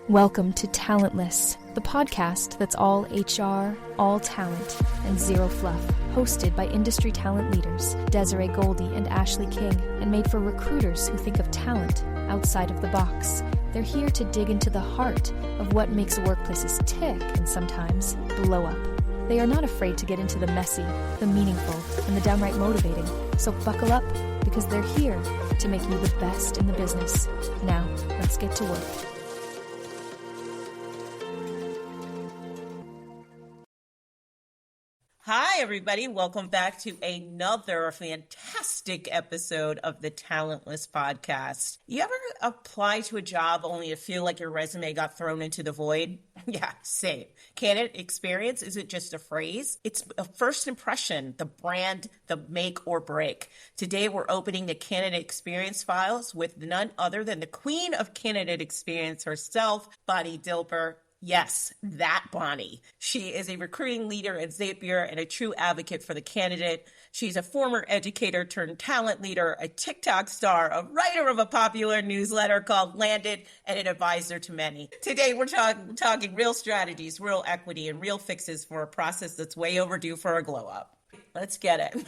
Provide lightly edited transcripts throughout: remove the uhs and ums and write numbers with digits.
Welcome to Talentless, the podcast that's all HR, all talent, and zero fluff, hosted by industry talent leaders Desiree Goldie and Ashley King, and made for recruiters who think of talent outside of the box. They're here to dig into the heart of what makes workplaces tick and sometimes blow up. They are not afraid to get into the messy, the meaningful, and the downright motivating. So buckle up, because they're here to make you the best in the business. Now, let's get to work. Hi, everybody. Welcome back to another fantastic episode of the Talentless podcast. You ever apply to a job only to feel like your resume got thrown into the void? Yeah, same. Candidate experience isn't just a phrase. It's a first impression, the brand, the make or break. Today, we're opening the candidate experience files with none other than the queen of candidate experience herself, Bonnie Dilber. Yes, that Bonnie. She is a recruiting leader at Zapier and a true advocate for the candidate. She's a former educator turned talent leader, a TikTok star, a writer of a popular newsletter called Landed, and an advisor to many. Today, we're talking real strategies, real equity, and real fixes for a process that's way overdue for a glow up. Let's get it.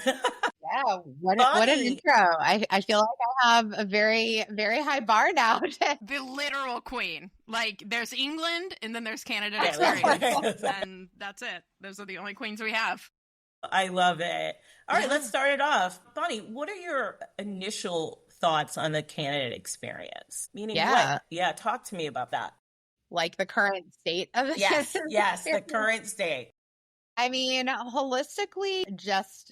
Yeah, what an intro. I feel like I have a very, very high bar now. The literal queen. Like, there's England, and then there's Canada experience. And that's it. Those are the only queens we have. I love it. All right, let's start it off. Bonnie, what are your initial thoughts on the candidate experience? Meaning what? Yeah, talk to me about that. Like the current state of the Yes, the current state. I mean, holistically,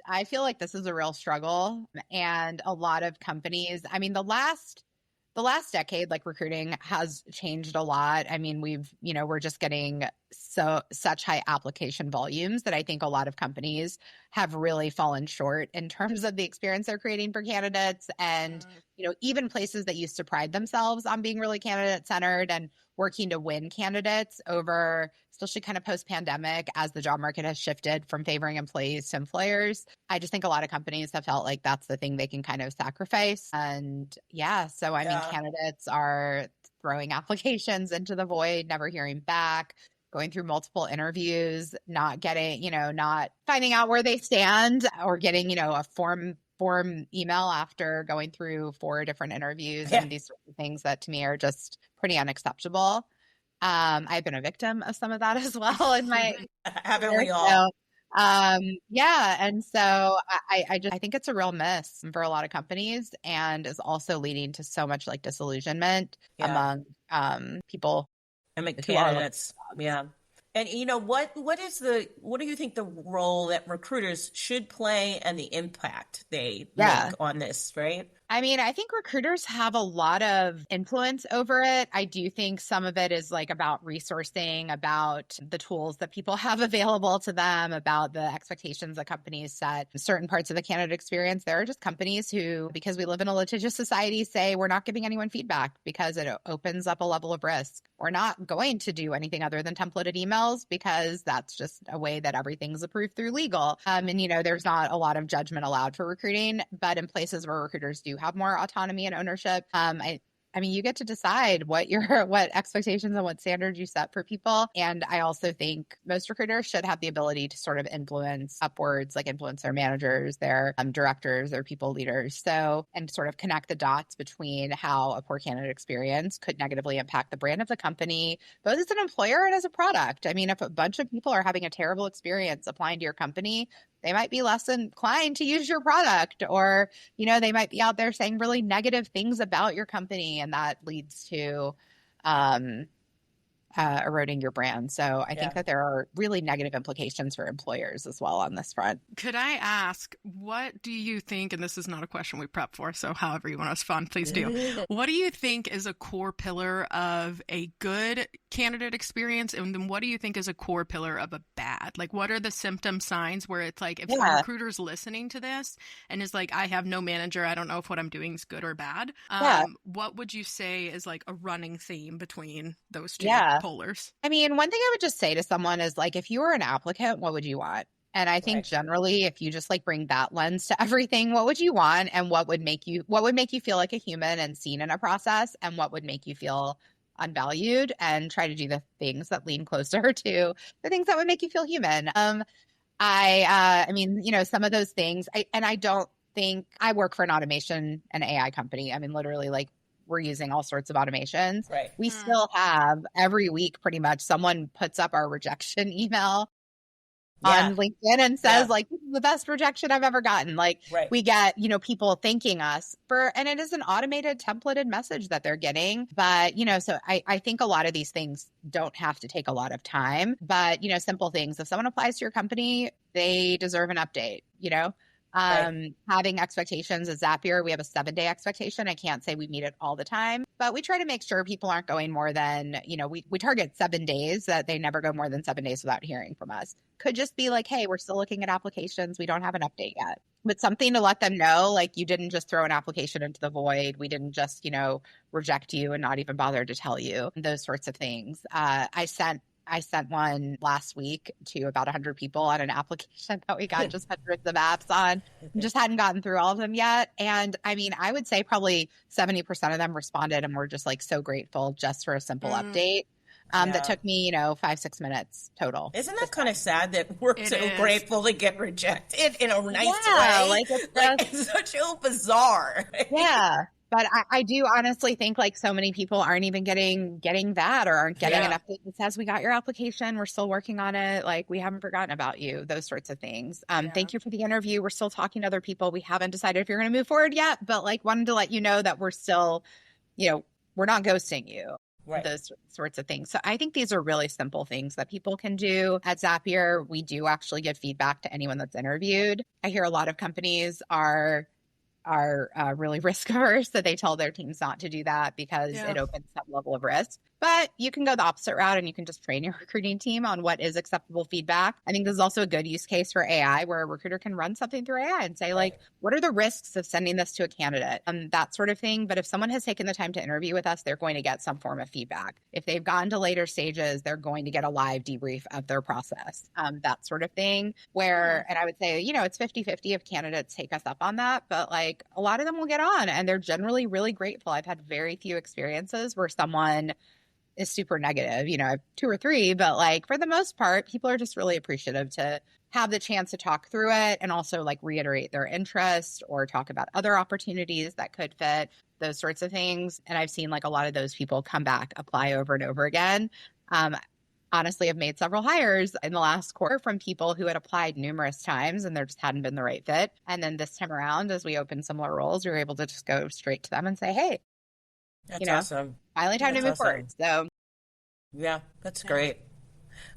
I feel like this is a real struggle. And a lot of companies, I mean, the last decade, like recruiting has changed a lot. I mean, we're just getting such high application volumes that I think a lot of companies have really fallen short in terms of the experience they're creating for candidates. And, even places that used to pride themselves on being really candidate centered and working to win candidates over, especially kind of post-pandemic, as the job market has shifted from favoring employees to employers. I just think a lot of companies have felt like that's the thing they can kind of sacrifice. And I mean, candidates are throwing applications into the void, never hearing back, going through multiple interviews, not getting, not finding out where they stand, or getting, a form email after going through 4 different interviews. And these sorts of things that to me are just pretty unacceptable. I've been a victim of some of that as well in my haven't we all? And so I think it's a real miss for a lot of companies, and is also leading to so much like disillusionment among people and candidates. Yeah. And what do you think the role that recruiters should play and the impact they make on this, right? I mean, I think recruiters have a lot of influence over it. I do think some of it is like about resourcing, about the tools that people have available to them, about the expectations that companies set. Certain parts of the candidate experience, there are just companies who, because we live in a litigious society, say we're not giving anyone feedback because it opens up a level of risk. We're not going to do anything other than templated emails because that's just a way that everything's approved through legal. There's not a lot of judgment allowed for recruiting, but in places where recruiters do have more autonomy and ownership, I mean, you get to decide what expectations and what standards you set for people. And I also think most recruiters should have the ability to sort of influence upwards, like influence their managers, their directors, their people leaders. And sort of connect the dots between how a poor candidate experience could negatively impact the brand of the company, both as an employer and as a product. I mean, if a bunch of people are having a terrible experience applying to your company, they might be less inclined to use your product, or, they might be out there saying really negative things about your company, and that leads to eroding your brand. So I think that there are really negative implications for employers as well on this front. Could I ask, what do you think, and this is not a question we prep for, so however you want to respond, please do. What do you think is a core pillar of a good candidate experience? And then what do you think is a core pillar of a bad? Like, what are the symptom signs where it's like, if a recruiter's listening to this and is like, I have no manager, I don't know if what I'm doing is good or bad. What would you say is like a running theme between those two polars? I mean, one thing I would just say to someone is like, if you were an applicant, what would you want? And I think generally, if you just like bring that lens to everything, what would you want, and what would make you feel like a human and seen in a process, and what would make you feel unvalued and try to do the things that lean closer to the things that would make you feel human. I mean, some of those things, I don't think I work for an automation and AI company. I mean, literally, like, we're using all sorts of automations. Right. We still have every week, pretty much, someone puts up our rejection email on LinkedIn and says, like, this is the best rejection I've ever gotten. Like, we get, people thanking us and it is an automated templated message that they're getting. But, so I think a lot of these things don't have to take a lot of time, but, simple things. If someone applies to your company, they deserve an update, having expectations at Zapier, we have a 7-day expectation. I can't say we meet it all the time, but we try to make sure people aren't going more than, we target 7 days, that they never go more than 7 days without hearing from us. Could just be like, hey, we're still looking at applications. We don't have an update yet. But something to let them know, like, you didn't just throw an application into the void. We didn't just, reject you and not even bother to tell you, those sorts of things. I sent one last week to about 100 people on an application that we got just hundreds of apps on. Just hadn't gotten through all of them yet. And I mean, I would say probably 70% of them responded and were just like so grateful just for a simple update. That took me, 5-6 minutes total. Isn't that kind of sad that we're grateful to get rejected in a nice way? It's such bizarre. Yeah. But I do honestly think, like, so many people aren't even getting that, or aren't getting an update that says, we got your application, we're still working on it, like, we haven't forgotten about you, those sorts of things. Thank you for the interview. We're still talking to other people. We haven't decided if you're going to move forward yet, but, like, wanted to let you know that we're still, we're not ghosting you. Right. Those sorts of things. So I think these are really simple things that people can do. At Zapier, we do actually give feedback to anyone that's interviewed. I hear a lot of companies are really risk averse, that they tell their teams not to do that because it opens some level of risk. But you can go the opposite route and you can just train your recruiting team on what is acceptable feedback. I think this is also a good use case for AI, where a recruiter can run something through AI and say, like, what are the risks of sending this to a candidate? That sort of thing. But if someone has taken the time to interview with us, they're going to get some form of feedback. If they've gotten to later stages, they're going to get a live debrief of their process, that sort of thing. And I would say, it's 50-50 if candidates take us up on that. But, like, a lot of them will get on and they're generally really grateful. I've had very few experiences where someone is super negative. I have 2 or 3, but, like, for the most part, people are just really appreciative to have the chance to talk through it and also, like, reiterate their interest or talk about other opportunities that could fit, those sorts of things. And I've seen, like, a lot of those people come back, apply over and over again. Honestly, I've made several hires in the last quarter from people who had applied numerous times and there just hadn't been the right fit. And then this time around, as we opened similar roles, we were able to just go straight to them and say, hey, that's awesome. Finally time to move forward. So yeah, that's great.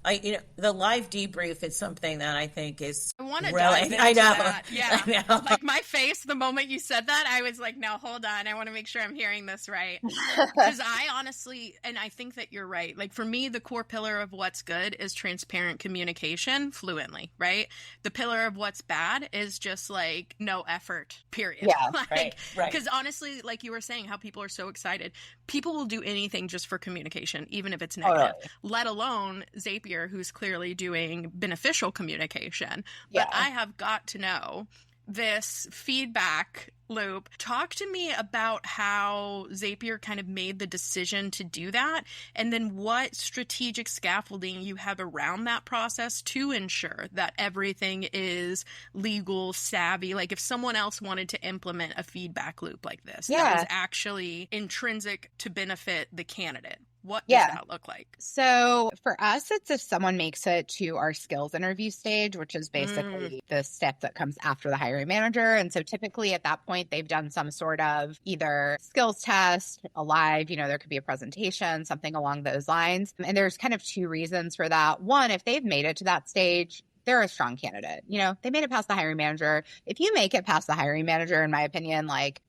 The live debrief is something that I think is I want to really, dive into I know. that. Yeah. I know. Like, my face the moment you said that, I was like, no, hold on. I want to make sure I'm hearing this right. Because I honestly, and I think that you're right. Like, for me, the core pillar of what's good is transparent communication fluently, right? The pillar of what's bad is just, like, no effort, period. Yeah, right. Because honestly, like you were saying, how people are so excited. People will do anything just for communication, even if it's negative, let alone Zapier, who's clearly doing beneficial communication. But I have got to know this feedback loop. Talk to me about how Zapier kind of made the decision to do that, and then what strategic scaffolding you have around that process to ensure that everything is legal savvy. Like, if someone else wanted to implement a feedback loop like this that was actually intrinsic to benefit the candidate, what does that look like? So for us, it's if someone makes it to our skills interview stage, which is basically the step that comes after the hiring manager. And so typically at that point, they've done some sort of either skills test, a live, there could be a presentation, something along those lines. And there's kind of 2 reasons for that. One, if they've made it to that stage, they're a strong candidate. They made it past the hiring manager. If you make it past the hiring manager, in my opinion, like,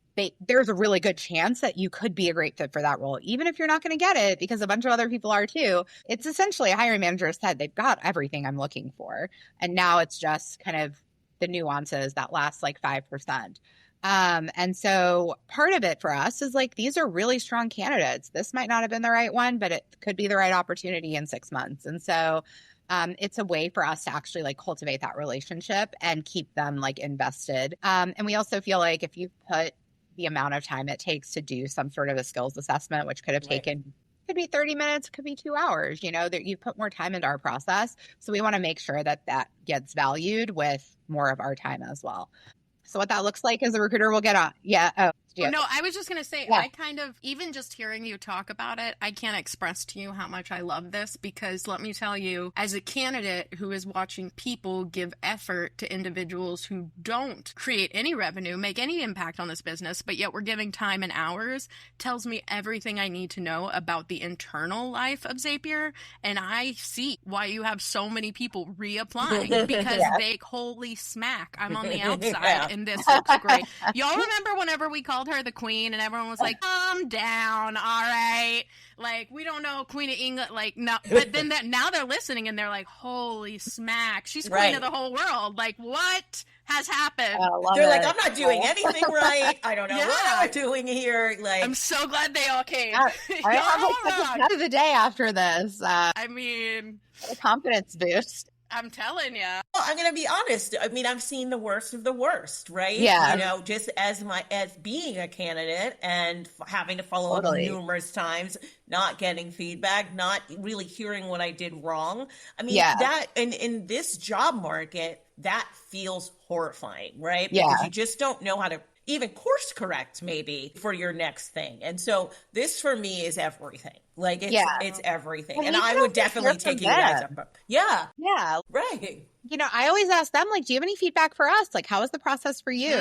there's a really good chance that you could be a great fit for that role, even if you're not going to get it, because a bunch of other people are too. It's essentially a hiring manager said, they've got everything I'm looking for. And now it's just kind of the nuances that last like 5%. And so part of it for us is like, these are really strong candidates. This might not have been the right one, but it could be the right opportunity in 6 months. And so it's a way for us to actually like cultivate that relationship and keep them like invested. And we also feel like if you put the amount of time it takes to do some sort of a skills assessment, which could have taken could be 30 minutes, it could be 2 hours, that you put more time into our process. So we want to make sure that that gets valued with more of our time as well. So what that looks like is a recruiter will get on. Yeah. Oh, yeah. No, I was just going to say, Yeah. I kind of, even just hearing you talk about it, I can't express to you how much I love this, because let me tell you, as a candidate who is watching people give effort to individuals who don't create any revenue, make any impact on this business, but yet we're giving time and hours, tells me everything I need to know about the internal life of Zapier. And I see why you have so many people reapplying, because they holy smack, I'm on the outside and this looks great. Y'all remember whenever we called her the queen and everyone was like, calm down, all right, like we don't know Queen of England, like no, but then now they're listening and they're like, holy smack, she's queen of the whole world, like what has happened? They're like, I'm not doing anything right, I don't know what I'm doing here. Like, I'm so glad they all came. I have such a day after this. I mean, a confidence boost. I'm telling you. Well, I'm going to be honest. I mean, I've seen the worst of the worst, right? Yeah. Just as being a candidate and having to follow up numerous times, not getting feedback, not really hearing what I did wrong. I mean, that in this job market, that feels horrifying, right? Yeah. Because you just don't know how to even course correct maybe for your next thing. And so this for me is everything. Like it's everything. Well, and I would definitely take you guys up. Yeah. Yeah. Right. I always ask them, like, do you have any feedback for us? Like, how was the process for you?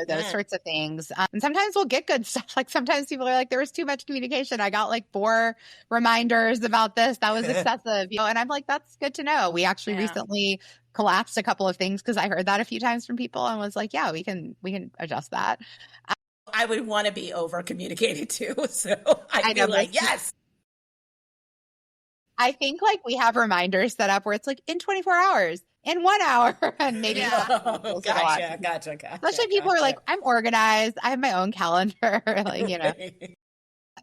Those sorts of things. And sometimes we'll get good stuff. Like sometimes people are like, there was too much communication. I got like 4 reminders about this. That was excessive. And I'm like, that's good to know. We actually recently collapsed a couple of things because I heard that a few times from people and was like, yeah, we can adjust that. I would want to be over communicated too. So I'd be like, yes. I think like we have reminders set up where it's like in 24 hours, in 1 hour, and maybe. Gotcha. Especially people are like, I'm organized. I have my own calendar,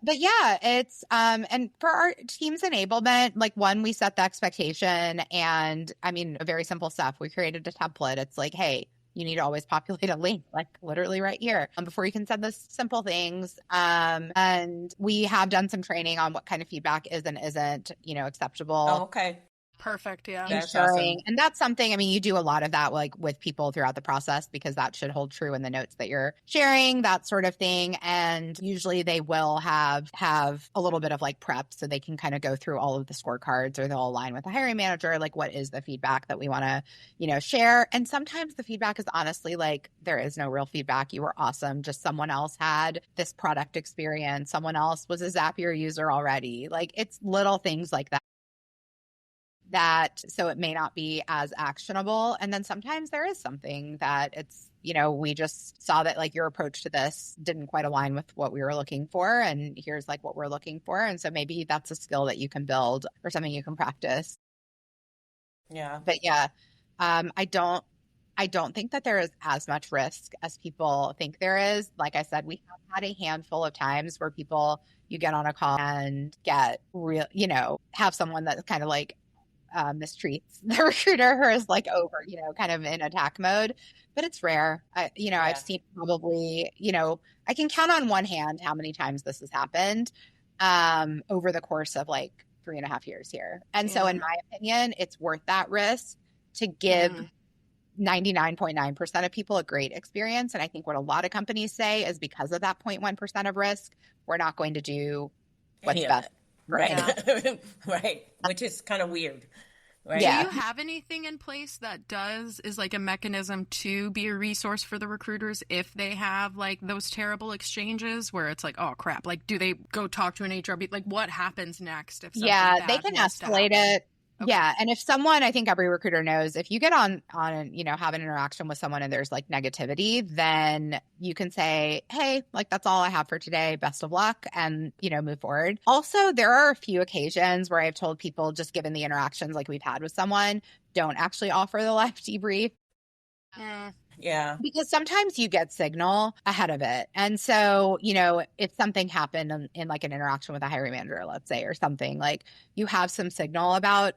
But yeah, it's and for our team's enablement, like one, we set the expectation, and I mean, a very simple stuff. We created a template. It's like, hey, you need to always populate a link, like literally right here, before you can send this simple things. And we have done some training on what kind of feedback is and isn't, acceptable. Oh, okay. Perfect. Yeah. That's awesome. And that's something, I mean, you do a lot of that like with people throughout the process, because that should hold true in the notes that you're sharing, that sort of thing. And usually they will have a little bit of like prep so they can kind of go through all of the scorecards, or they'll align with the hiring manager. Like, what is the feedback that we want to, share? And sometimes the feedback is honestly like, there is no real feedback. You were awesome. Just someone else had this product experience. Someone else was a Zapier user already. Like, it's little things like that. So it may not be as actionable. And then sometimes there is something that it's, we just saw that like your approach to this didn't quite align with what we were looking for. And here's like what we're looking for. And so maybe that's a skill that you can build or something you can practice. Yeah. But yeah, I don't think that there is as much risk as people think there is. Like I said, we have had a handful of times where you get on a call and get real, have someone that's kind of like, mistreats the recruiter who is like over, kind of in attack mode, but it's rare. I've seen probably, I can count on one hand how many times this has happened over the course of like 3.5 years here. And so in my opinion, it's worth that risk to give 99.9% of people a great experience. And I think what a lot of companies say is, because of that 0.1% of risk, we're not going to do what's best. Right. Right. Which is kind of weird. Right? Yeah. Do you have anything in place that is like a mechanism to be a resource for the recruiters if they have like those terrible exchanges where it's like, oh crap, like do they go talk to an HR? Like what happens next if something bad they can was to escalate happen? it. Okay. Yeah. And if someone, I think every recruiter knows, if you get on have an interaction with someone and there's like negativity, then you can say, hey, like that's all I have for today. Best of luck, and, move forward. Also, there are a few occasions where I've told people, just given the interactions like we've had with someone, don't actually offer the live debrief. Yeah. Because sometimes you get signal ahead of it. And so, if something happened in like an interaction with a hiring manager, let's say, or something, like you have some signal about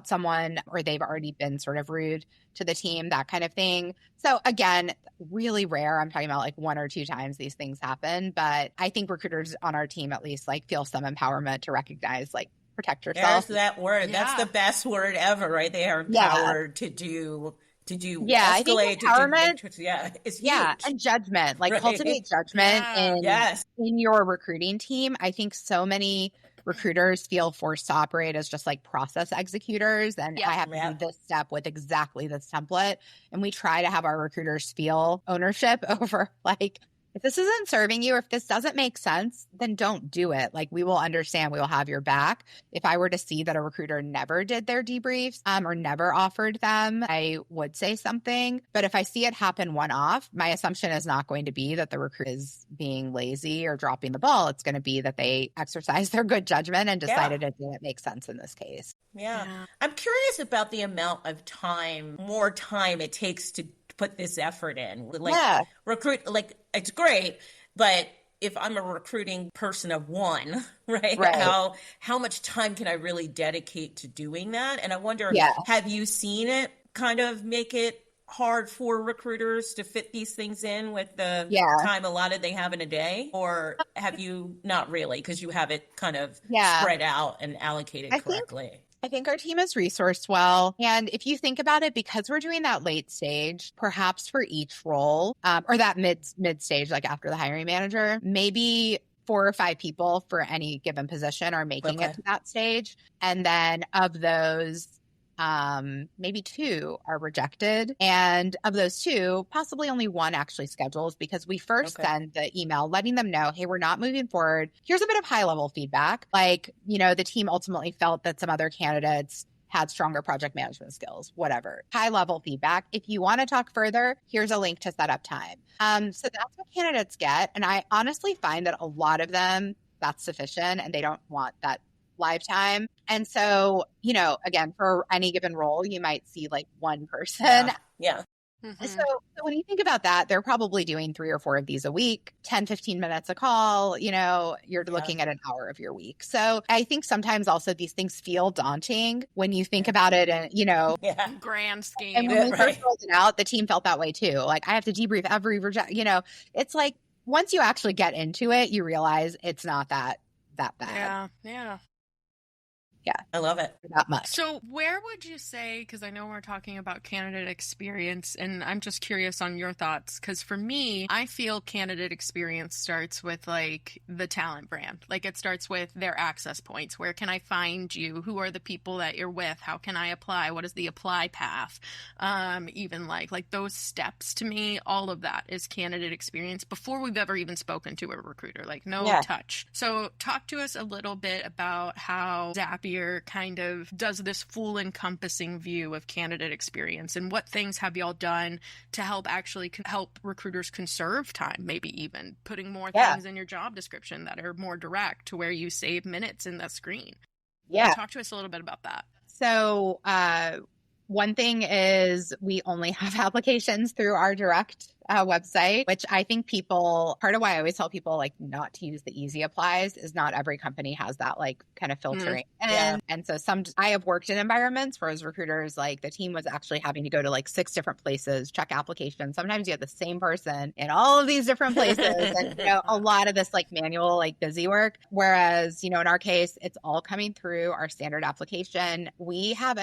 someone, or they've already been sort of rude to the team, that kind of thing. So again, really rare. I'm talking about like 1 or 2 times these things happen. But I think recruiters on our team at least like feel some empowerment to recognize, like, protect yourself. There's that word. Yeah. That's the best word ever, right? They are empowered to do I think escalate, empowerment, it's huge. and judgment, like Right. cultivate judgment Yes. in your recruiting team. I think so many recruiters feel forced to operate as just like process executors, and I have to do this step with exactly this template. And we try to have our recruiters feel ownership over, like, if this isn't serving you, or if this doesn't make sense, then don't do it. Like, we will understand, we will have your back. If I were to see that a recruiter never did their debriefs or never offered them, I would say something. But if I see it happen one-off, my assumption is not going to be that the recruiter is being lazy or dropping the ball. It's going to be that they exercised their good judgment and decided it didn't make sense in this case. Yeah. I'm curious about the amount of more time it takes to put this effort in. Like, recruit, like, it's great, but if I'm a recruiting person of one, right? How much time can I really dedicate to doing that? And I wonder, have you seen it kind of make it hard for recruiters to fit these things in with the time allotted they have in a day? Or have you not really, because you have it kind of spread out and allocated correctly? I think our team is resourced well. And if you think about it, because we're doing that late stage, perhaps for each role, or that mid stage, like after the hiring manager, maybe 4 or 5 people for any given position are making it to that stage. And then of those, maybe 2 are rejected. And of those 2, possibly only 1 actually schedules, because we first send the email letting them know, hey, we're not moving forward. Here's a bit of high level feedback. Like, the team ultimately felt that some other candidates had stronger project management skills, whatever. High level feedback. If you want to talk further, here's a link to set up time. So that's what candidates get. And I honestly find that a lot of them, that's sufficient, and they don't want that lifetime. And so, again, for any given role, you might see like 1 person. Yeah. Mm-hmm. So when you think about that, they're probably doing 3 or 4 of these a week, 10, 15 minutes a call, you're looking at an hour of your week. So I think sometimes also these things feel daunting when you think about it and, grand scheme. And when we first rolled it out, the team felt that way too. Like, I have to debrief every it's like, once you actually get into it, you realize it's not that bad. Yeah. Yeah. I love it. Not much. So where would you say, because I know we're talking about candidate experience, and I'm just curious on your thoughts, because for me, I feel candidate experience starts with like the talent brand. Like, it starts with their access points. Where can I find you? Who are the people that you're with? How can I apply? What is the apply path? Even like those steps, to me, all of that is candidate experience before we've ever even spoken to a recruiter, like no touch. So talk to us a little bit about how Zapier kind of does this full encompassing view of candidate experience, and what things have y'all done to help actually help recruiters conserve time, maybe even putting more things in your job description that are more direct to where you save minutes in the screen. Talk to us a little bit about that. So one thing is we only have applications through our direct website, which I think part of why I always tell people like not to use the easy applies is not every company has that like kind of filtering. And so I have worked in environments where as recruiters, like the team was actually having to go to like 6 different places, check applications. Sometimes you have the same person in all of these different places and a lot of this like manual, like busy work. Whereas, in our case, it's all coming through our standard application. We have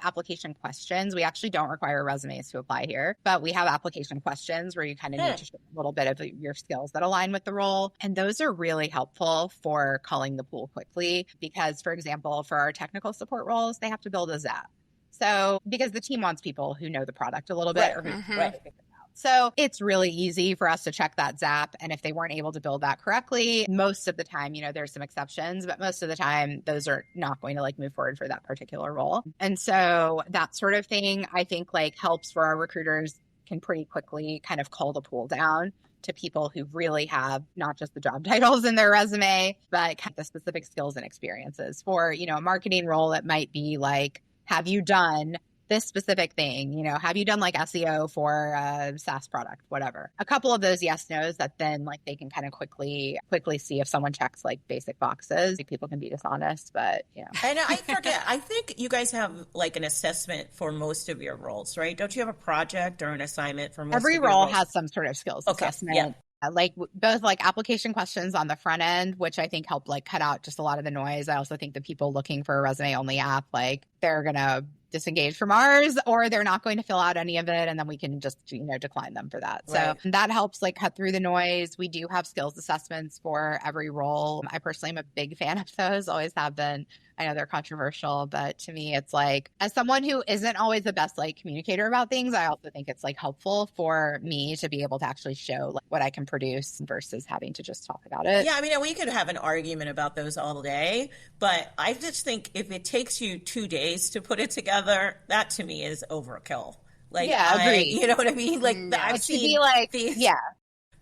application questions. We actually don't require resumes to apply here, but we have application questions where you kind of need to show a little bit of your skills that align with the role. And those are really helpful for culling the pool quickly because, for example, for our technical support roles, they have to build a Zap. So because the team wants people who know the product a little bit or who figure it out. So it's really easy for us to check that Zap. And if they weren't able to build that correctly, most of the time, there's some exceptions, but most of the time, those are not going to like move forward for that particular role. And so that sort of thing, I think like helps for our recruiters can pretty quickly kind of cull the pool down to people who really have not just the job titles in their resume, but kind of the specific skills and experiences. For, a marketing role, it might be like, have you done this specific thing, have you done like SEO for a SaaS product, whatever. A couple of those yes, no's that then like they can kind of quickly see if someone checks like basic boxes. People can be dishonest, but yeah. And I forget, I think you guys have like an assessment for most of your roles, right? Don't you have a project or an assignment for most Every of your role roles? has some sort of skills assessment. Yeah. Like both like application questions on the front end, which I think help like cut out just a lot of the noise. I also think the people looking for a resume only app, like they're going to disengage from ours or they're not going to fill out any of it. And then we can just, decline them for that. Right. So that helps like cut through the noise. We do have skills assessments for every role. I personally am a big fan of those, always have been. I know they're controversial, but to me, it's like, as someone who isn't always the best like communicator about things, I also think it's like helpful for me to be able to actually show like what I can produce versus having to just talk about it. Yeah, I mean, we could have an argument about those all day, but I just think if it takes you 2 days to put it together, that to me is overkill. Like, yeah, agree. You know what I mean? Like, I've seen these,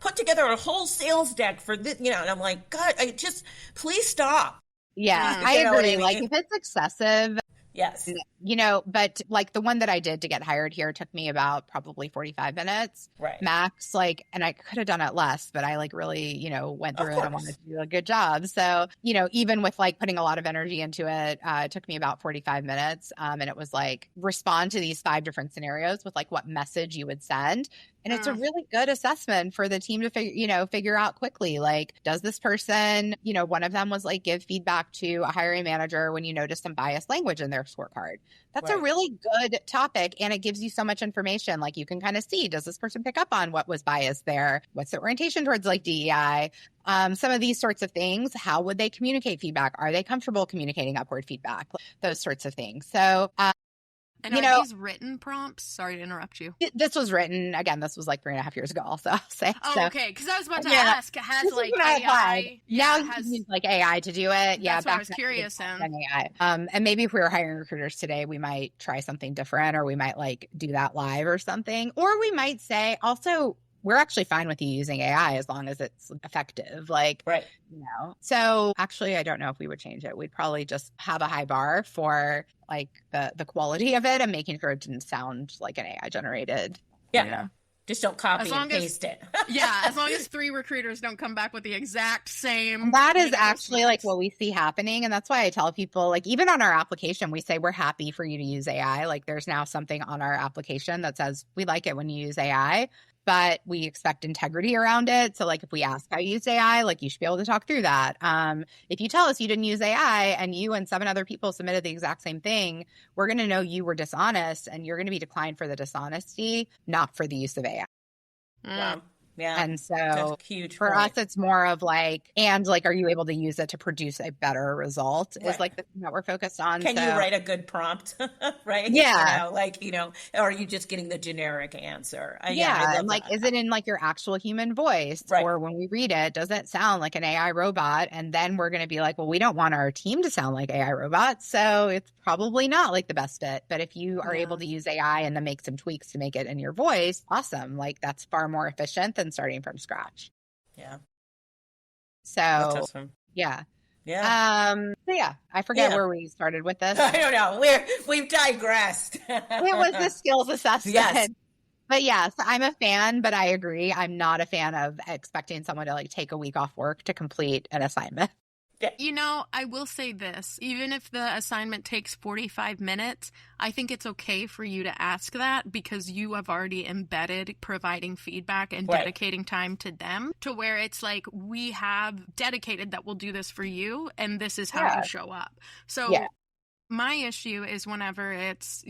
put together a whole sales deck for this, and I'm like, God, please stop. Yeah, I agree. I mean? Like, if it's excessive, yes. But like the one that I did to get hired here took me about probably 45 minutes max. Like, and I could have done it less, but I like really, went through it and wanted to do a good job. So, even with like putting a lot of energy into it, it took me about 45 minutes. And it was like, respond to these 5 different scenarios with like what message you would send. And it's a really good assessment for the team to figure out quickly. Like, does this person, one of them was like, give feedback to a hiring manager when you notice some biased language in their scorecard. That's a really good topic. And it gives you so much information. Like, you can kind of see, does this person pick up on what was biased there? What's the orientation towards like DEI? Some of these sorts of things. How would they communicate feedback? Are they comfortable communicating upward feedback? Those sorts of things. So, and are these written prompts? Sorry to interrupt you. This was written, again, this was like 3.5 years ago, also. I'll say. Oh, so, okay. Because I was about to ask, has like AI... now you can use like AI to do it. That's what I was curious in. AI. And maybe if we were hiring recruiters today, we might try something different, or we might like do that live or something. Or we might say, also, we're actually fine with you using AI as long as it's effective. Like, So actually, I don't know if we would change it. We'd probably just have a high bar for like the quality of it and making sure it didn't sound like an AI generated. Yeah. Just don't copy and paste it. Yeah. As long as 3 recruiters don't come back with the exact same. And that is actually like what we see happening. And that's why I tell people, like, even on our application, we say we're happy for you to use AI. Like, there's now something on our application that says we like it when you use AI. But we expect integrity around it. So like if we ask how you use AI, like you should be able to talk through that. If you tell us you didn't use AI and you and 7 other people submitted the exact same thing, we're going to know you were dishonest and you're going to be declined for the dishonesty, not for the use of AI. Wow. Yeah. And so huge for us, it's more of like, and like, are you able to use it to produce a better result is like the thing that we're focused on. Can you write a good prompt? Right. Yeah. Or are you just getting the generic answer? And like, is it in like your actual human voice? Right. Or when we read it, does it sound like an AI robot? And then we're going to be like, well, we don't want our team to sound like AI robots. So it's probably not like the best fit. But if you are able to use AI and then make some tweaks to make it in your voice, awesome. Like that's far more efficient than starting from scratch. Yeah. So that's awesome. Yeah. Yeah. So yeah, I forget where we started with this. I don't know. We've digressed. It was the skills assessment. Yes. But yes, I'm a fan, but I agree. I'm not a fan of expecting someone to like take a week off work to complete an assignment. I will say this. Even if the assignment takes 45 minutes, I think it's okay for you to ask that because you have already embedded providing feedback and dedicating time to them to where it's like, we have dedicated that we'll do this for you and this is how you show up. So my issue is whenever it's,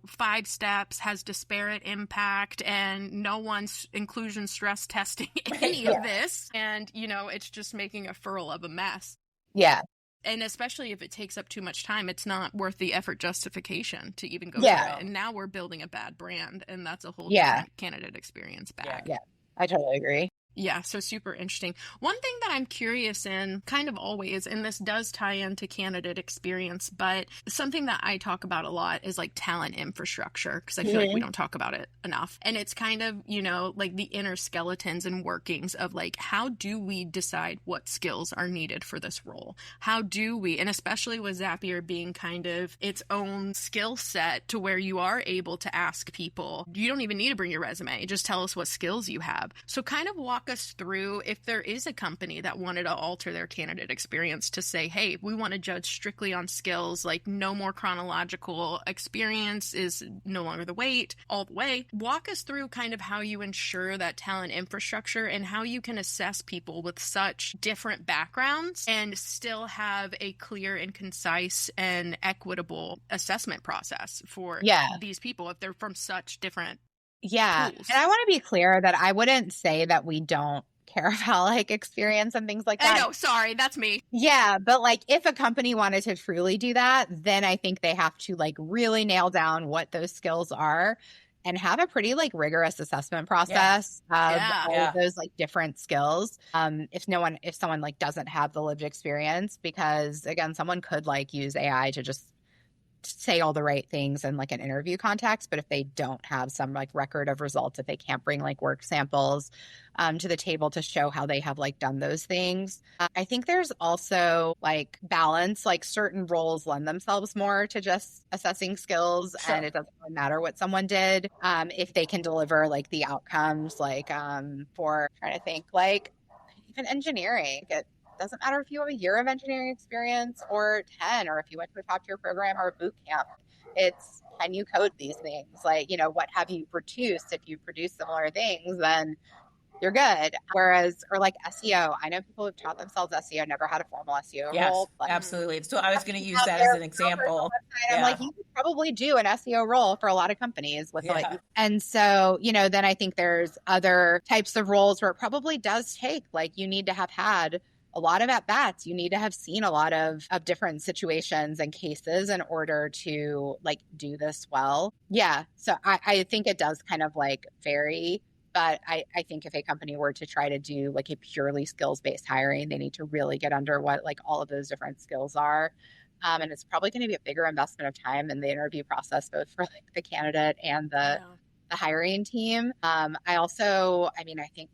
5 steps, has disparate impact, and no one's inclusion stress testing any of this. And, it's just making a furl of a mess. Yeah. And especially if it takes up too much time, it's not worth the effort justification to even go through it. And now we're building a bad brand, and that's a whole different candidate experience back. Yeah, I totally agree. Yeah, so super interesting. One thing that I'm curious in kind of always, and this does tie into candidate experience, but something that I talk about a lot is like talent infrastructure, because I feel like we don't talk about it enough. And it's kind of, like the inner skeletons and workings of like, how do we decide what skills are needed for this role? How do we, and especially with Zapier being kind of its own skill set to where you are able to ask people, you don't even need to bring your resume, just tell us what skills you have. So kind of walk us through if there is a company that wanted to alter their candidate experience to say, hey, we want to judge strictly on skills, like no more chronological, experience is no longer the weight, all the way. Walk us through kind of how you ensure that talent infrastructure and how you can assess people with such different backgrounds and still have a clear and concise and equitable assessment process for these people if they're from such different tools. And I want to be clear that I wouldn't say that we don't care about like experience and things like that. I know, sorry, that's me. Yeah, but like if a company wanted to truly do that, then I think they have to like really nail down what those skills are and have a pretty like rigorous assessment process of all of those like different skills. If someone like doesn't have the lived experience, because again, someone could like use AI to just say all the right things in like an interview context, but if they don't have some like record of results, if they can't bring like work samples to the table to show how they have like done those things, I think there's also like balance, like certain roles lend themselves more to just assessing skills and it doesn't really matter what someone did if they can deliver like the outcomes, like for trying to think like even engineering. It doesn't matter if you have a year of engineering experience or 10, or if you went to a top tier program or a boot camp. It's, can you code these things? Like, what have you produced? If you produce similar things, then you're good. Whereas, or like SEO, I know people who've taught themselves SEO, never had a formal SEO role. Like, absolutely. So I was going to use that as an example. I'm like, you could probably do an SEO role for a lot of companies with like, and so, then I think there's other types of roles where it probably does take, like, you need to have had a lot of at-bats. You need to have seen a lot of different situations and cases in order to like do this well. Yeah. So I think it does kind of like vary, but I think if a company were to try to do like a purely skills-based hiring, they need to really get under what like all of those different skills are. And it's probably going to be a bigger investment of time in the interview process, both for like the candidate and the hiring team. I think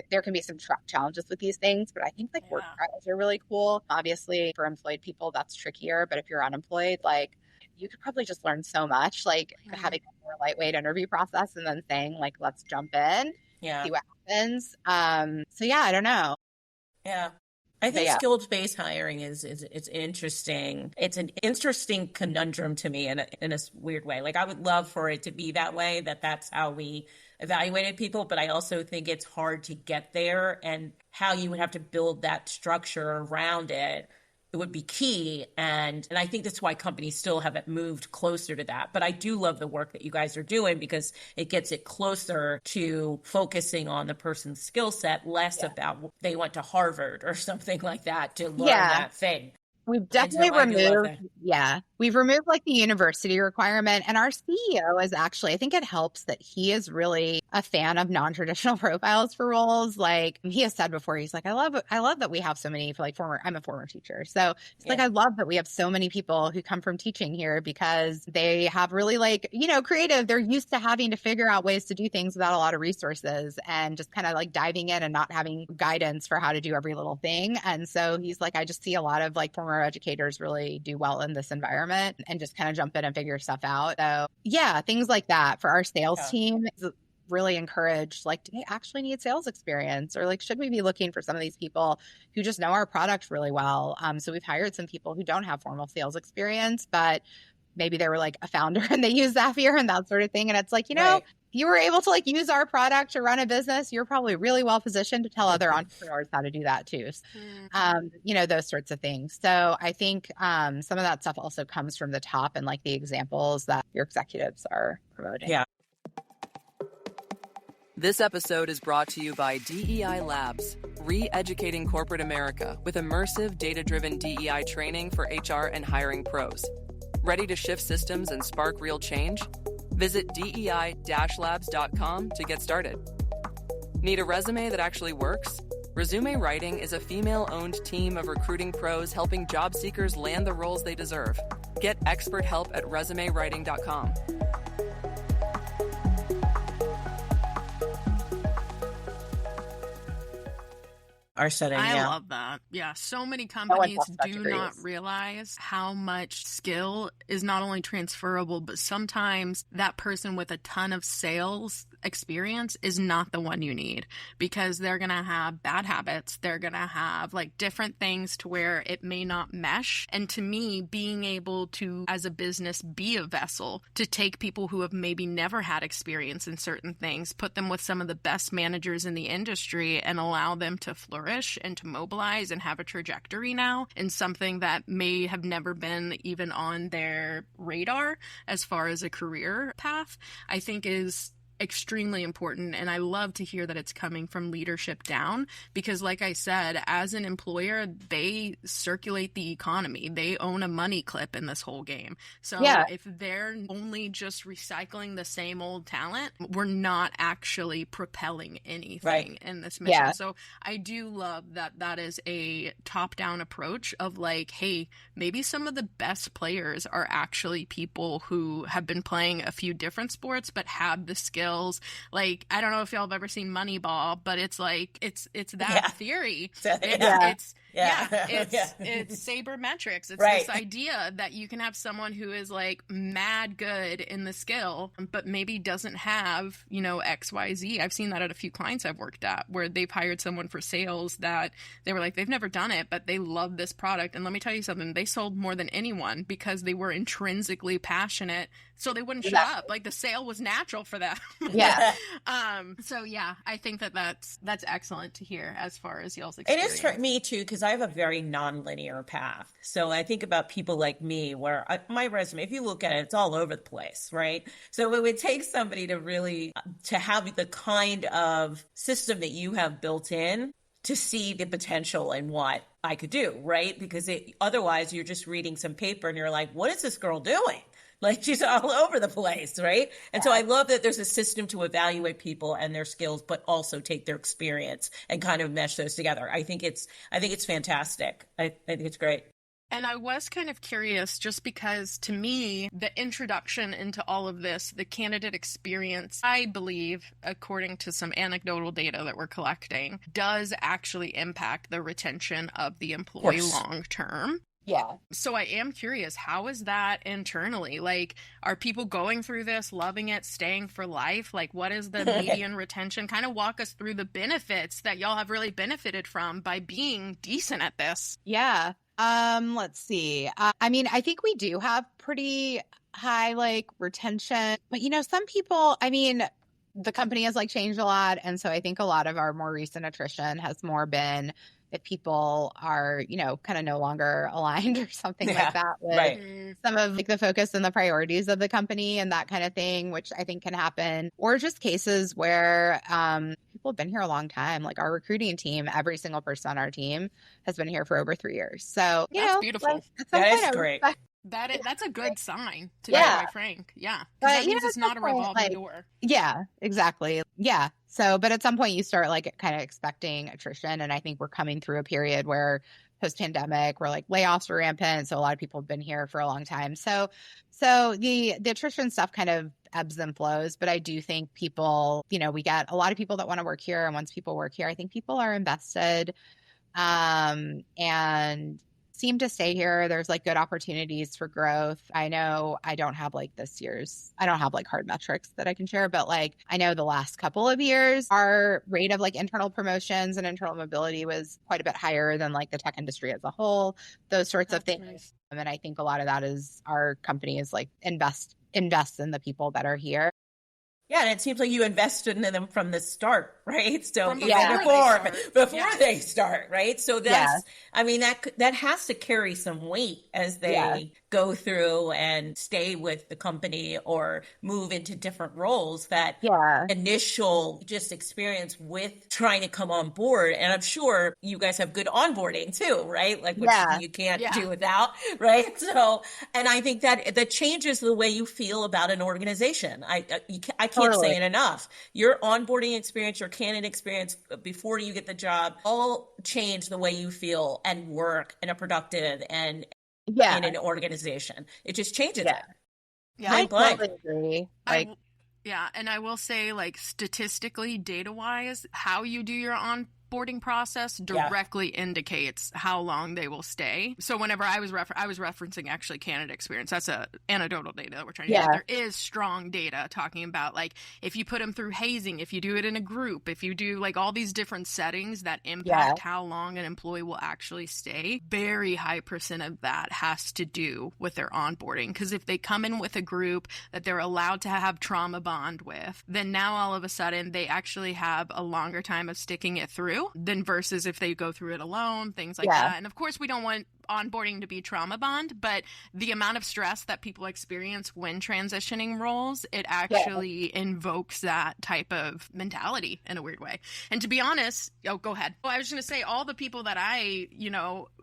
there can be some challenges with these things, but I think like work trials are really cool. Obviously for employed people, that's trickier, but if you're unemployed, like you could probably just learn so much, like having a more lightweight interview process and then saying like, let's jump in, see what happens. So I don't know. Yeah. I think skills-based hiring is interesting. It's an interesting conundrum to me in a weird way. Like I would love for it to be that way, that's how we evaluated people, but I also think it's hard to get there, and how you would have to build that structure around it would be key. And I think that's why companies still haven't moved closer to that. But I do love the work that you guys are doing, because it gets it closer to focusing on the person's skill set, less about they went to Harvard or something like that to learn that thing. We've definitely we've removed like the university requirement, and our CEO is actually, I think it helps that he is really a fan of non-traditional profiles for roles. Like he has said before, he's like, I love that we have so many I'm a former teacher. So it's like, I love that we have so many people who come from teaching here, because they have really like, creative, they're used to having to figure out ways to do things without a lot of resources and just kind of like diving in and not having guidance for how to do every little thing. And so he's like, I just see a lot of like former educators really do well in this environment and just kind of jump in and figure stuff out. So things like that for our sales team is really encouraged. Like, do they actually need sales experience, or like, should we be looking for some of these people who just know our product really well? So we've hired some people who don't have formal sales experience, but maybe they were like a founder and they use Zapier and that sort of thing. And it's like, if you were able to like use our product to run a business, you're probably really well positioned to tell other entrepreneurs how to do that too. Those sorts of things. So I think some of that stuff also comes from the top and like the examples that your executives are promoting. Yeah. This episode is brought to you by DEI Labs, re-educating corporate America with immersive data-driven DEI training for HR and hiring pros. Ready to shift systems and spark real change? Visit DEI-labs.com to get started. Need a resume that actually works? Resume Writing is a female-owned team of recruiting pros helping job seekers land the roles they deserve. Get expert help at resumewriting.com. Our setting, I love that. Yeah, so many companies do not realize how much skill is not only transferable, but sometimes that person with a ton of sales experience is not the one you need, because they're going to have bad habits. They're going to have like different things to where it may not mesh. And to me, being able to, as a business, be a vessel to take people who have maybe never had experience in certain things, put them with some of the best managers in the industry and allow them to flourish and to mobilize and have a trajectory now in something that may have never been even on their radar as far as a career path, I think is extremely important. And I love to hear that it's coming from leadership down, because like I said, as an employer, they circulate the economy. They own a money clip in this whole game. So if they're only just recycling the same old talent, we're not actually propelling anything in this mission. So I do love that that is a top-down approach of like, hey, maybe some of the best players are actually people who have been playing a few different sports but have the skills. Like, I don't know if y'all have ever seen Moneyball, but it's like it's that theory. It's sabermetrics. It's this idea that you can have someone who is like mad good in the skill, but maybe doesn't have, XYZ. I've seen that at a few clients I've worked at where they've hired someone for sales that they were like, they've never done it, but they love this product. And let me tell you something, they sold more than anyone because they were intrinsically passionate. So they wouldn't shut up. Like the sale was natural for them. So I think that's excellent to hear as far as y'all's experience. It is for me too, because I have a very non-linear path. So I think about people like me where my resume, if you look at it, it's all over the place, right? So it would take somebody to really, to have the kind of system that you have built in to see the potential in what I could do, right? Because otherwise you're just reading some paper and you're like, what is this girl doing? Like she's all over the place, right? And so I love that there's a system to evaluate people and their skills, but also take their experience and kind of mesh those together. I think it's fantastic. I think it's great. And I was kind of curious just because to me, the introduction into all of this, the candidate experience, I believe, according to some anecdotal data that we're collecting, does actually impact the retention of the employee long term. Yeah. So I am curious, how is that internally? Like, are people going through this, loving it, staying for life? Like, what is the median retention? Kind of walk us through the benefits that y'all have really benefited from by being decent at this. Yeah. Let's see. I mean, I think we do have pretty high like retention, but some people, I mean, the company has like changed a lot. And so I think a lot of our more recent attrition has more been that people are, kind of no longer aligned or something like that with some of like the focus and the priorities of the company and that kind of thing, which I think can happen. Or just cases where people have been here a long time. Like our recruiting team, every single person on our team has been here for over 3 years. So, that's beautiful. Like, that is great. That's a good sign, to be quite frank. Yeah. But that means it's not a revolving door. Yeah, exactly. Yeah. So, but at some point you start like kind of expecting attrition. And I think we're coming through a period where post-pandemic, where like layoffs are rampant. So a lot of people have been here for a long time. So the attrition stuff kind of ebbs and flows. But I do think people, we get a lot of people that want to work here. And once people work here, I think people are invested and seem to stay here. There's like good opportunities for growth. I know I don't have like hard metrics that I can share, but like I know the last couple of years, our rate of like internal promotions and internal mobility was quite a bit higher than like the tech industry as a whole, those sorts of things. Nice. And I think a lot of that is our company is like invest in the people that are here. Yeah, and it seems like you invested in them from the start, right? So before they start, right? So that's, I mean, that has to carry some weight as they go through and stay with the company or move into different roles. That initial just experience with trying to come on board, and I'm sure you guys have good onboarding too, right? Like which you can't do without, right? So, and I think that changes the way you feel about an organization. I can't can't say it enough. Your onboarding experience, your candidate experience before you get the job, all change the way you feel and work in a productive and in an organization. It just changes it. Yeah, I totally agree. Yeah, and I will say, like, statistically, data-wise, how you do your onboarding process directly indicates how long they will stay. So whenever I was referencing actually candidate experience, that's a anecdotal data that we're trying to get. There is strong data talking about, like, if you put them through hazing, if you do it in a group, if you do like all these different settings that impact how long an employee will actually stay, very high % of that has to do with their onboarding. Because if they come in with a group that they're allowed to have trauma bond with, then now all of a sudden they actually have a longer time of sticking it through than versus if they go through it alone, things like that. And of course, we don't want onboarding to be trauma bond, but the amount of stress that people experience when transitioning roles, it actually invokes that type of mentality in a weird way. And to be honest, go ahead. Well, I was going to say, all the people that I,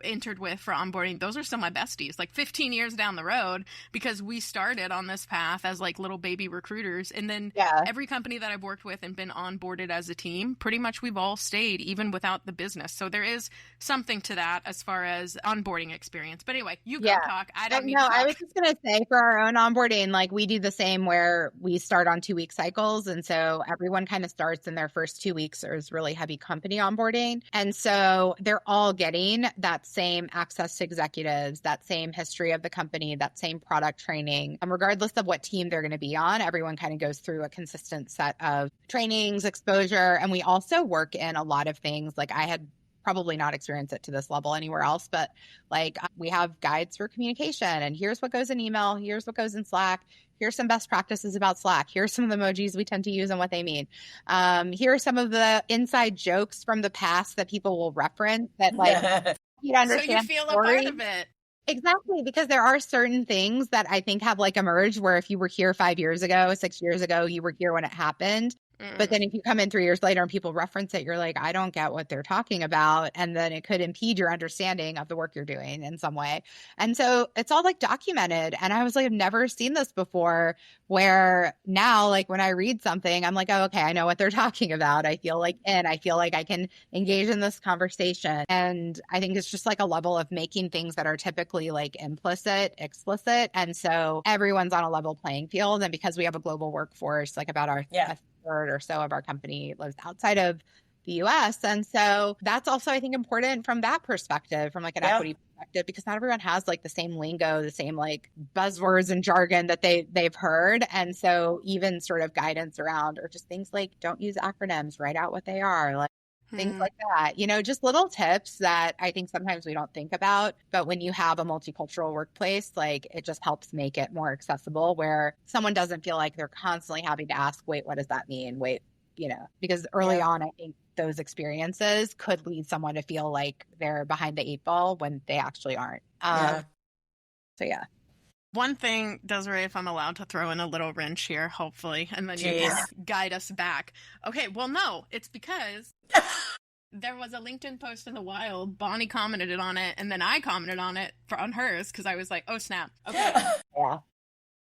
entered with for onboarding, those are some of my besties, like 15 years down the road, because we started on this path as like little baby recruiters. And then every company that I've worked with and been onboarded as a team, pretty much we've all stayed even without the business. So there is something to that as far as onboarding experience. But anyway, you go talk. I don't need to talk. I was just going to say, for our own onboarding, like, we do the same where we start on 2-week cycles. And so everyone kind of starts in their first 2 weeks. There's really heavy company onboarding. And so they're all getting that same access to executives, that same history of the company, that same product training. And regardless of what team they're going to be on, everyone kind of goes through a consistent set of trainings, exposure. And we also work in a lot of things. Like, I had probably not experienced it to this level anywhere else, but like, we have guides for communication, and here's what goes in email, here's what goes in Slack, here's some best practices about Slack, here's some of the emojis we tend to use and what they mean. Here are some of the inside jokes from the past that people will reference that, like, you understand. So you feel a part of it. Exactly, because there are certain things that I think have like emerged where if you were here 5 years ago, 6 years ago, you were here when it happened. But then if you come in 3 years later and people reference it, you're like, I don't get what they're talking about. And then it could impede your understanding of the work you're doing in some way. And so it's all like documented. And I was like, I've never seen this before, where now, like, when I read something, I'm like, oh, okay, I know what they're talking about. I feel like I can engage in this conversation. And I think it's just like a level of making things that are typically like implicit, explicit. And so everyone's on a level playing field. And because we have a global workforce, like about our third or so of our company lives outside of the US. And so that's also, I think, important from that perspective, from like an equity perspective, because not everyone has like the same lingo, the same like buzzwords and jargon that they've heard. And so even sort of guidance around, or just things like, don't use acronyms, write out what they are, like things like that, just little tips that I think sometimes we don't think about. But when you have a multicultural workplace, like, it just helps make it more accessible, where someone doesn't feel like they're constantly having to ask, wait, what does that mean? Wait, because early on, I think those experiences could lead someone to feel like they're behind the 8 ball when they actually aren't. So yeah. One thing, Desiree, if I'm allowed to throw in a little wrench here, hopefully, and then you can guide us back. Okay, well, no, it's because there was a LinkedIn post in the wild. Bonnie commented on it, and then I commented on it on hers, because I was like, oh, snap. Okay.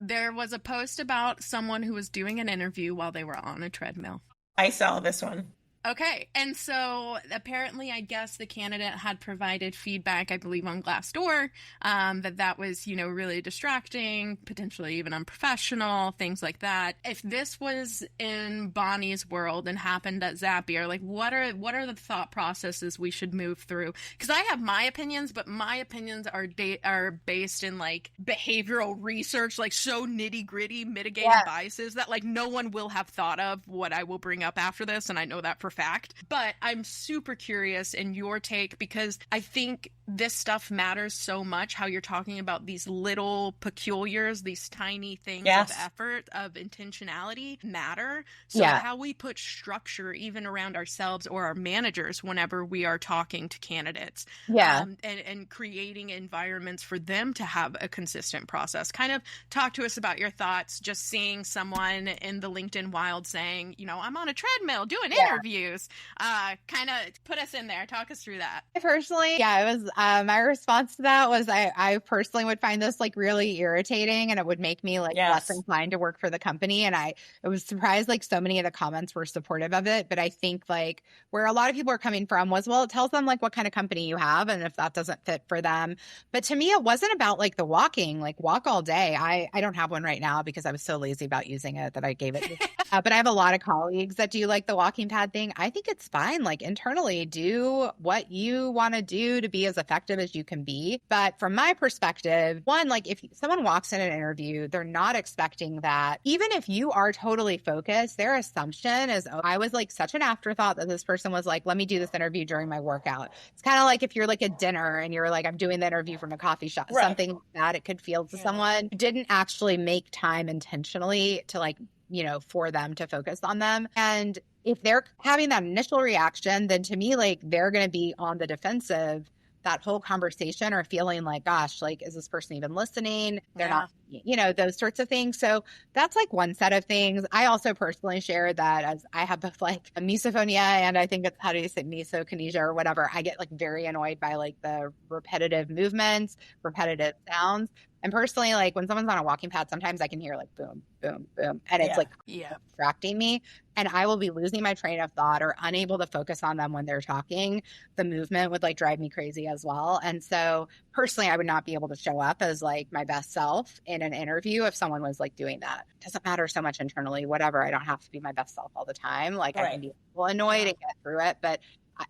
There was a post about someone who was doing an interview while they were on a treadmill. I saw this one. Okay. And so apparently, I guess the candidate had provided feedback, I believe, on Glassdoor, that was, really distracting, potentially even unprofessional, things like that. If this was in Bonnie's world and happened at Zapier, like, what are the thought processes we should move through? Because I have my opinions, but my opinions are based in like behavioral research, like so nitty gritty, mitigating biases that like no one will have thought of what I will bring up after this. And I know that for fact, but I'm super curious in your take, because I think this stuff matters so much, how you're talking about these little peculiars, these tiny things of effort, of intentionality matter. So how we put structure even around ourselves or our managers whenever we are talking to candidates, and creating environments for them to have a consistent process. Kind of talk to us about your thoughts, just seeing someone in the LinkedIn wild saying, I'm on a treadmill, do an interview. interviews. Kind of put us in there. Talk us through that. Personally, yeah, it was my response to that was I personally would find this like really irritating, and it would make me like less inclined to work for the company. And I was surprised like so many of the comments were supportive of it. But I think like where a lot of people are coming from was, well, it tells them like what kind of company you have and if that doesn't fit for them. But to me, it wasn't about like the walking, like walk all day. I don't have one right now because I was so lazy about using it that I gave it. But I have a lot of colleagues that do like the walking pad thing. I think it's fine. Like internally, do what you want to do to be as effective as you can be. But from my perspective, one, like if someone walks in an interview, they're not expecting that. Even if you are totally focused, their assumption is, oh, I was like such an afterthought that this person was like, let me do this interview during my workout. It's kind of like if you're like at dinner and you're like, I'm doing the interview from a coffee shop, something like that it could feel to someone who didn't actually make time intentionally to like, you know, for them to focus on them. And if they're having that initial reaction, then to me, like they're going to be on the defensive that whole conversation or feeling like, gosh, like, is this person even listening? They're not, you know, those sorts of things. So that's like one set of things. I also personally share that as I have both like misophonia and I think it's, how do you say, misokinesia or whatever. I get like very annoyed by like the repetitive movements, repetitive sounds. And personally, like when someone's on a walking pad, sometimes I can hear like boom, boom, boom. And it's like distracting me. And I will be losing my train of thought or unable to focus on them when they're talking. The movement would like drive me crazy as well. And so personally, I would not be able to show up as like my best self in an interview if someone was like doing that. It doesn't matter so much internally, whatever. I don't have to be my best self all the time. Like I can be annoyed and get through it. But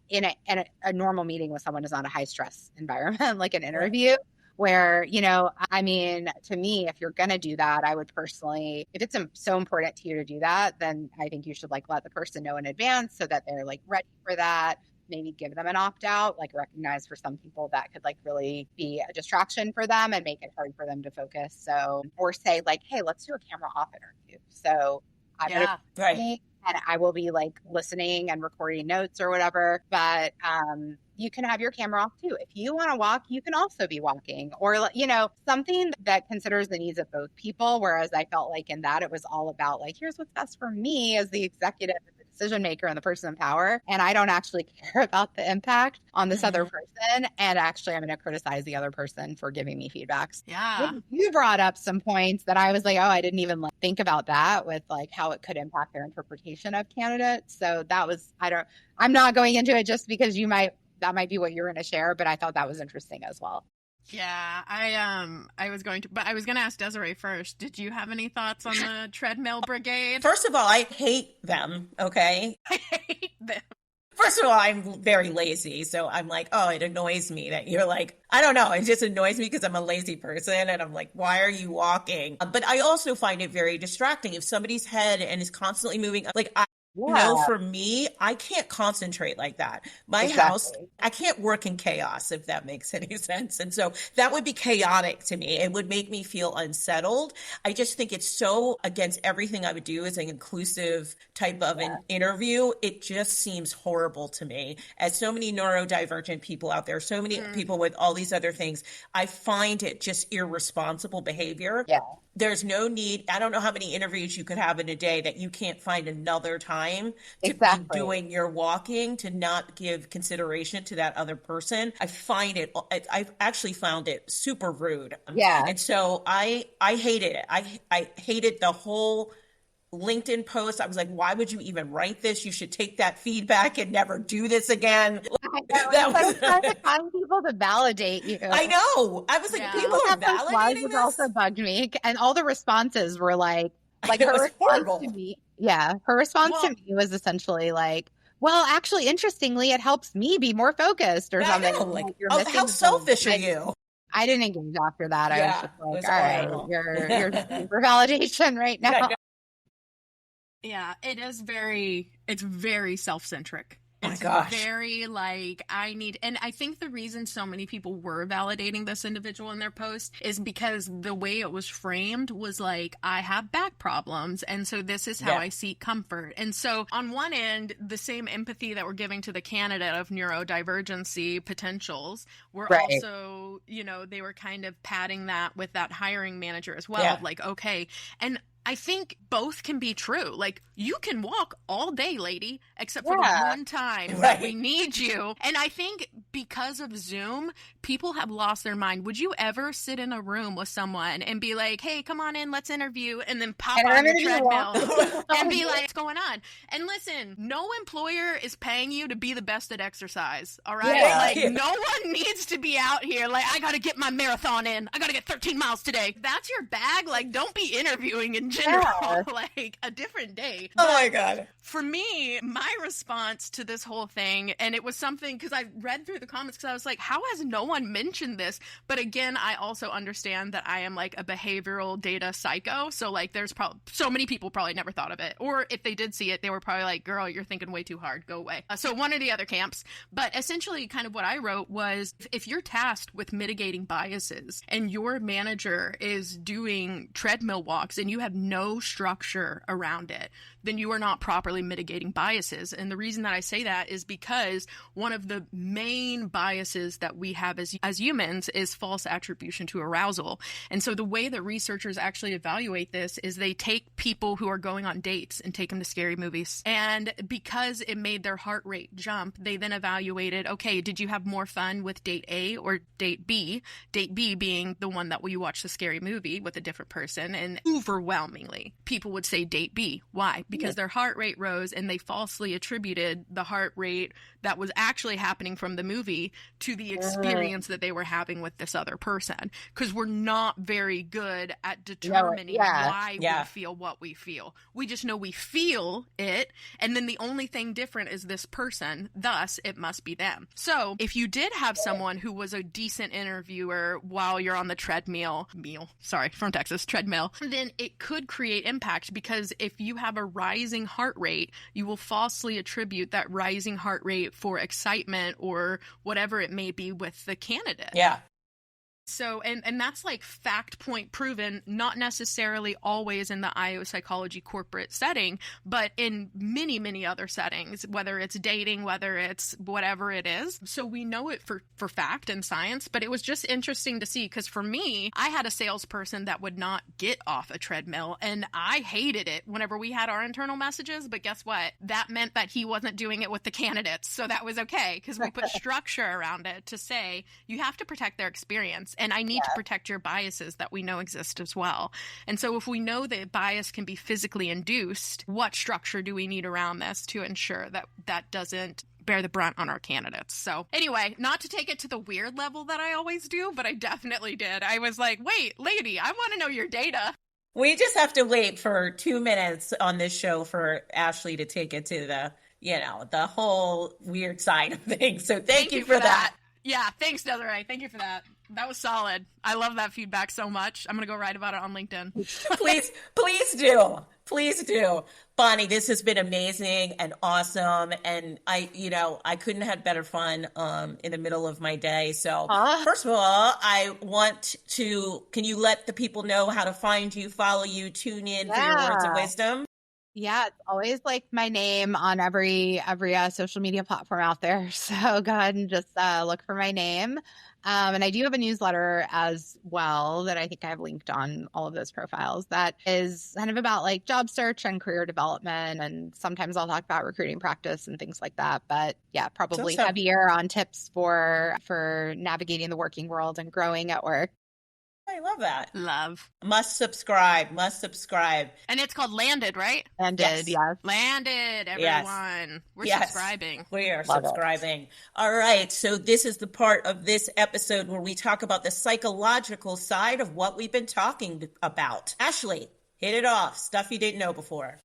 in a normal meeting with someone is not a high stress environment, like an interview. Where, you know, I mean, to me, if you're going to do that, I would personally, if it's so important to you to do that, then I think you should like let the person know in advance so that they're like ready for that. Maybe give them an opt out, like recognize for some people that could like really be a distraction for them and make it hard for them to focus. So, or say like, hey, let's do a camera off interview. So I'm going to and I will be like listening and recording notes or whatever, but you can have your camera off too. If you want to walk, you can also be walking, or, you know, something that considers the needs of both people. Whereas I felt like in that, it was all about like, here's what's best for me as the executive, the decision maker and the person in power. And I don't actually care about the impact on this other person. And actually, I'm going to criticize the other person for giving me feedbacks. Yeah. You brought up some points that I was like, oh, I didn't even like think about that with like how it could impact their interpretation of candidates. So that was, I'm not going into it just because that might be what you're going to share, but I thought that was interesting as well. Yeah, I was going to ask Desiree first. Did you have any thoughts on the treadmill brigade? First of all, I hate them. Okay. I hate them. First of all, I'm very lazy. So I'm like, oh, it annoys me that you're like, I don't know. It just annoys me because I'm a lazy person. And I'm like, why are you walking? But I also find it very distracting if somebody's head and is constantly moving. Like, for me, I can't concentrate like that. My house, I can't work in chaos, if that makes any sense. And so that would be chaotic to me. It would make me feel unsettled. I just think it's so against everything I would do as an inclusive type of an interview. It just seems horrible to me. As so many neurodivergent people out there, so many people with all these other things, I find it just irresponsible behavior. Yeah. There's no need. I don't know how many interviews you could have in a day that you can't find another time to be doing your walking, to not give consideration to that other person. I've actually found it super rude. Yeah. And so I hated it. I hated the whole LinkedIn post. I was like, why would you even write this? You should take that feedback and never do this again. It's trying to find people to validate you. I know. I was like, people are validating this? Also bugged me. And all the responses were like her response horrible to me. Yeah. Her response to me was essentially like, well, actually, interestingly, it helps me be more focused or something. Like, how selfish are you? I didn't engage after that. I was just like, all right, you're for validation right now. Yeah, it's very self-centric. Oh my gosh. Very like, and I think the reason so many people were validating this individual in their post is because the way it was framed was like, I have back problems, and so this is how I seek comfort. And so on one end, the same empathy that we're giving to the candidate of neurodivergency potentials, we're also, you know, they were kind of padding that with that hiring manager as well. Like, okay. And I think both can be true. Like, you can walk all day, lady, except for the one time that we need you. And I think because of Zoom, people have lost their mind. Would you ever sit in a room with someone and be like, hey, come on in, let's interview, and then pop on your treadmill and be like, what's going on? And listen, no employer is paying you to be the best at exercise, all right? No one needs to be out here like, I got to get my marathon in. I got to get 13 miles today. That's your bag. Like, don't be interviewing in general, like a different day. Oh my God. For me, my response to this whole thing, and it was something, because I read through the comments because I was like, how has no one mentioned this? But again, I also understand that I am like a behavioral data psycho. So like there's probably so many people probably never thought of it. Or if they did see it, they were probably like, girl, you're thinking way too hard. Go away. So one of the other camps. But essentially kind of what I wrote was, if you're tasked with mitigating biases and your manager is doing treadmill walks and you have no structure around it, then you are not properly mitigating biases. And the reason that I say that is because one of the main biases that we have as humans is false attribution to arousal. And so the way that researchers actually evaluate this is they take people who are going on dates and take them to scary movies. And because it made their heart rate jump, they then evaluated, okay, did you have more fun with date A or date B? Date B being the one that you watch the scary movie with a different person. And overwhelmingly, people would say date B. Why? Because their heart rate rose and they falsely attributed the heart rate that was actually happening from the movie to the experience that they were having with this other person. Because we're not very good at determining why we feel what we feel. We just know we feel it, and then the only thing different is this person, thus it must be them. So if you did have someone who was a decent interviewer while you're on the treadmill, then it could create impact, because if you have a rising heart rate, you will falsely attribute that rising heart rate for excitement or whatever it may be with the candidate. Yeah. So, and that's like fact point proven, not necessarily always in the IO psychology corporate setting, but in many, many other settings, whether it's dating, whether it's whatever it is. So we know it for fact and science, but it was just interesting to see, because for me, I had a salesperson that would not get off a treadmill, and I hated it whenever we had our internal messages, but guess what? That meant that he wasn't doing it with the candidates, so that was okay, because we put structure around it to say, you have to protect their experience. And I need to protect your biases that we know exist as well. And so if we know that bias can be physically induced, what structure do we need around this to ensure that that doesn't bear the brunt on our candidates? So anyway, not to take it to the weird level that I always do, but I definitely did. I was like, wait, lady, I want to know your data. We just have to wait for 2 minutes on this show for Ashley to take it to the whole weird side of things. So thank you for that. Yeah, thanks, Desiree. Thank you for that. That was solid. I love that feedback so much. I'm going to go write about it on LinkedIn. Please do. Please do. Bonnie, this has been amazing and awesome. And I couldn't have better fun in the middle of my day. So first of all, can you let the people know how to find you, follow you, tune in for your words of wisdom? Yeah, it's always like my name on every social media platform out there. So go ahead and just look for my name. And I do have a newsletter as well that I think I have linked on all of those profiles that is kind of about like job search and career development. And sometimes I'll talk about recruiting practice and things like that. But yeah, probably heavier on tips for navigating the working world and growing at work. I love that. Love. Must subscribe. And it's called Landed, right? Landed, yes. Landed, everyone. We're subscribing. We are subscribing. All right. So this is the part of this episode where we talk about the psychological side of what we've been talking about. Ashley, hit it off. Stuff you didn't know before.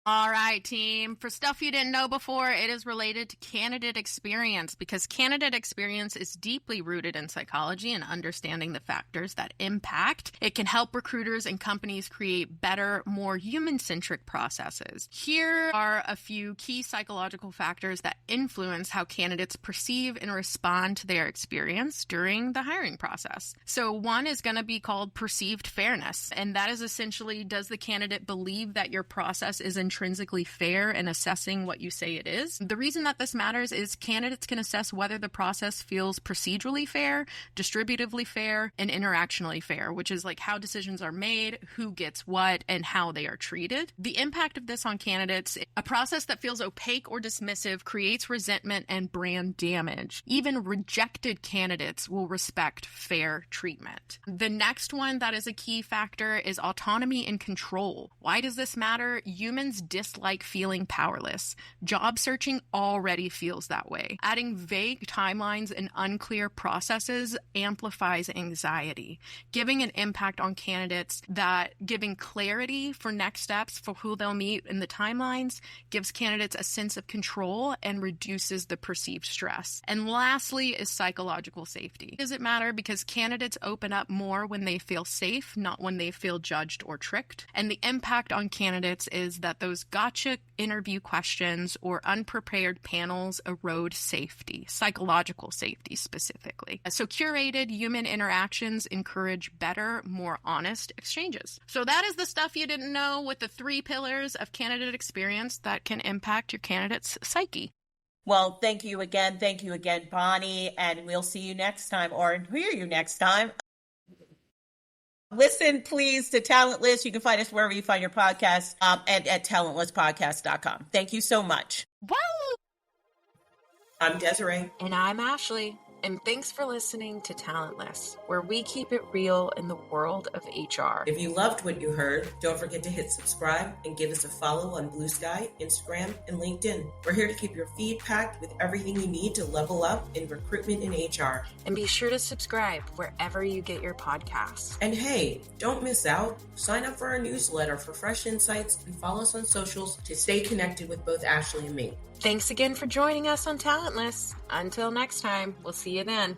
All right, team. For stuff you didn't know before, it is related to candidate experience, because candidate experience is deeply rooted in psychology and understanding the factors that impact. It can help recruiters and companies create better, more human-centric processes. Here are a few key psychological factors that influence how candidates perceive and respond to their experience during the hiring process. So one is going to be called perceived fairness, and that is essentially, does the candidate believe that your process is enjoyable intrinsically fair in assessing what you say it is. The reason that this matters is candidates can assess whether the process feels procedurally fair, distributively fair, and interactionally fair, which is like how decisions are made, who gets what, and how they are treated. The impact of this on candidates, a process that feels opaque or dismissive creates resentment and brand damage. Even rejected candidates will respect fair treatment. The next one that is a key factor is autonomy and control. Why does this matter? Humans dislike feeling powerless. Job searching already feels that way. Adding vague timelines and unclear processes amplifies anxiety, giving an impact on candidates that giving clarity for next steps for who they'll meet in the timelines gives candidates a sense of control and reduces the perceived stress. And lastly is psychological safety. Does it matter? Because candidates open up more when they feel safe, not when they feel judged or tricked. And the impact on candidates is that those gotcha interview questions or unprepared panels erode safety, psychological safety specifically. So curated human interactions encourage better, more honest exchanges. So that is the stuff you didn't know with the 3 pillars of candidate experience that can impact your candidate's psyche. Well, thank you again, Bonnie, and we'll see you next time or hear you next time. Listen, please, to Talentless. You can find us wherever you find your podcast and at talentlesspodcast.com. Thank you so much. Woo! I'm Desiree. And I'm Ashley. And thanks for listening to Talentless, where we keep it real in the world of HR. If you loved what you heard, don't forget to hit subscribe and give us a follow on Blue Sky, Instagram, and LinkedIn. We're here to keep your feed packed with everything you need to level up in recruitment and HR. And be sure to subscribe wherever you get your podcasts. And hey, don't miss out. Sign up for our newsletter for fresh insights and follow us on socials to stay connected with both Ashley and me. Thanks again for joining us on Talentless. Until next time, we'll see you then.